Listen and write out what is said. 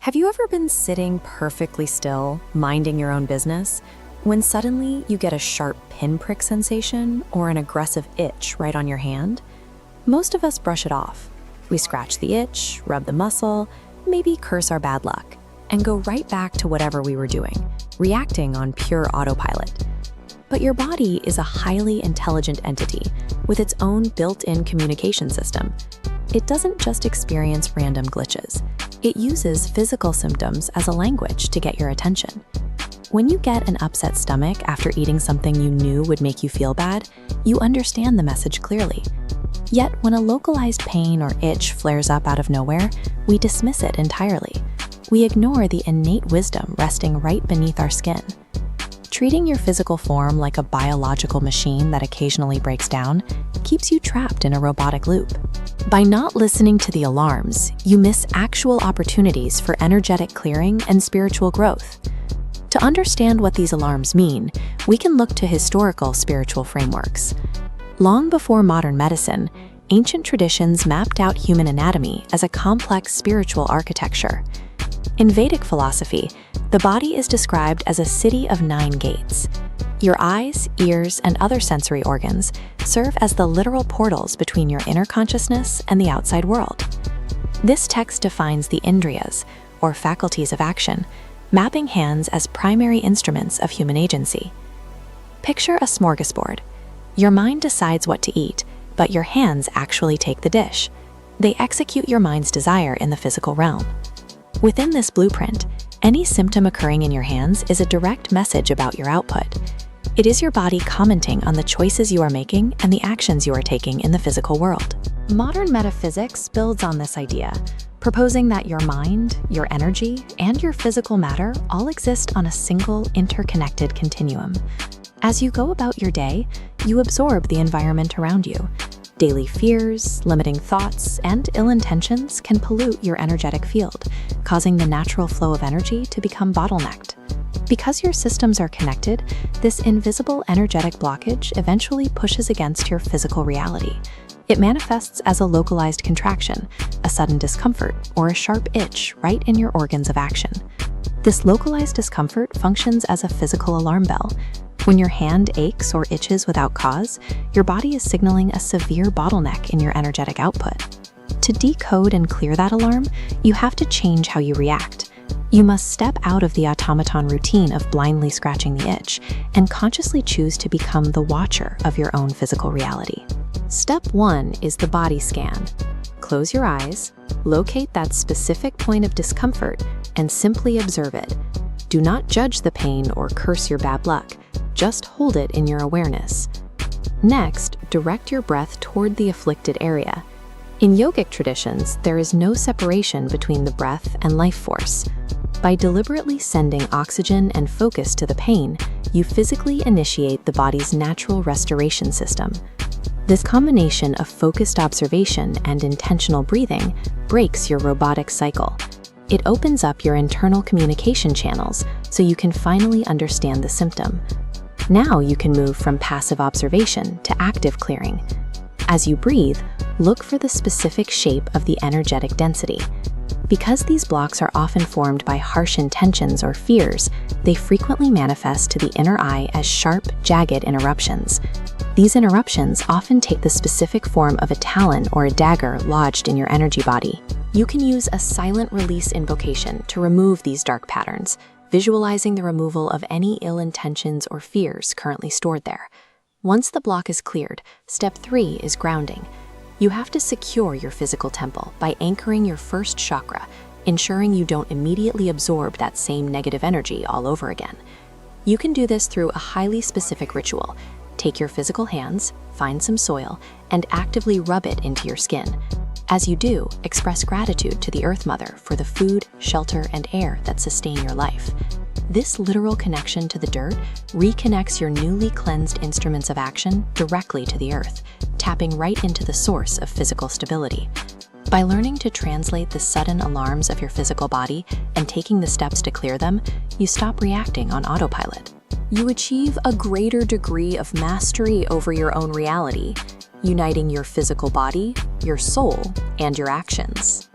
Have you ever been sitting perfectly still, minding your own business, when suddenly you get a sharp pinprick sensation or an aggressive itch right on your hand? Most of us brush it off. We scratch the itch, rub the muscle, maybe curse our bad luck, and go right back to whatever we were doing, reacting on pure autopilot. But your body is a highly intelligent entity with its own built-in communication system. It doesn't just experience random glitches. It uses physical symptoms as a language to get your attention. When you get an upset stomach after eating something you knew would make you feel bad, you understand the message clearly. Yet when a localized pain or itch flares up out of nowhere, we dismiss it entirely. We ignore the innate wisdom resting right beneath our skin. Treating your physical form like a biological machine that occasionally breaks down keeps you trapped in a robotic loop. By not listening to the alarms, you miss actual opportunities for energetic clearing and spiritual growth. To understand what these alarms mean, we can look to historical spiritual frameworks. Long before modern medicine, ancient traditions mapped out human anatomy as a complex spiritual architecture. In Vedic philosophy, the body is described as a city of 9 gates. Your eyes, ears, and other sensory organs serve as the literal portals between your inner consciousness and the outside world. This text defines the indriyas, or faculties of action, mapping hands as primary instruments of human agency. Picture a smorgasbord. Your mind decides what to eat, but your hands actually take the dish. They execute your mind's desire in the physical realm. Within this blueprint, any symptom occurring in your hands is a direct message about your output. It is your body commenting on the choices you are making and the actions you are taking in the physical world. Modern metaphysics builds on this idea, proposing that your mind, your energy, and your physical matter all exist on a single interconnected continuum. As you go about your day, you absorb the environment around you. Daily fears, limiting thoughts, and ill intentions can pollute your energetic field, causing the natural flow of energy to become bottlenecked. Because your systems are connected, this invisible energetic blockage eventually pushes against your physical reality. It manifests as a localized contraction, a sudden discomfort, or a sharp itch right in your organs of action. This localized discomfort functions as a physical alarm bell. When your hand aches or itches without cause, your body is signaling a severe bottleneck in your energetic output. To decode and clear that alarm, you have to change how you react. You must step out of the automaton routine of blindly scratching the itch and consciously choose to become the watcher of your own physical reality. Step 1 is the body scan. Close your eyes, locate that specific point of discomfort, and simply observe it. Do not judge the pain or curse your bad luck. Just hold it in your awareness. Next, direct your breath toward the afflicted area. In yogic traditions, there is no separation between the breath and life force. By deliberately sending oxygen and focus to the pain, you physically initiate the body's natural restoration system. This combination of focused observation and intentional breathing breaks your robotic cycle. It opens up your internal communication channels so you can finally understand the symptom. Now you can move from passive observation to active clearing. As you breathe, look for the specific shape of the energetic density. Because these blocks are often formed by harsh intentions or fears, they frequently manifest to the inner eye as sharp, jagged interruptions. These interruptions often take the specific form of a talon or a dagger lodged in your energy body. You can use a silent release invocation to remove these dark patterns, visualizing the removal of any ill intentions or fears currently stored there. Once the block is cleared, step 3 is grounding. You have to secure your physical temple by anchoring your first chakra, ensuring you don't immediately absorb that same negative energy all over again. You can do this through a highly specific ritual. Take your physical hands, find some soil, and actively rub it into your skin. As you do, express gratitude to the Earth Mother for the food, shelter, and air that sustain your life. This literal connection to the dirt reconnects your newly cleansed instruments of action directly to the earth, tapping right into the source of physical stability. By learning to translate the sudden alarms of your physical body and taking the steps to clear them, you stop reacting on autopilot. You achieve a greater degree of mastery over your own reality, uniting your physical body, your soul, and your actions.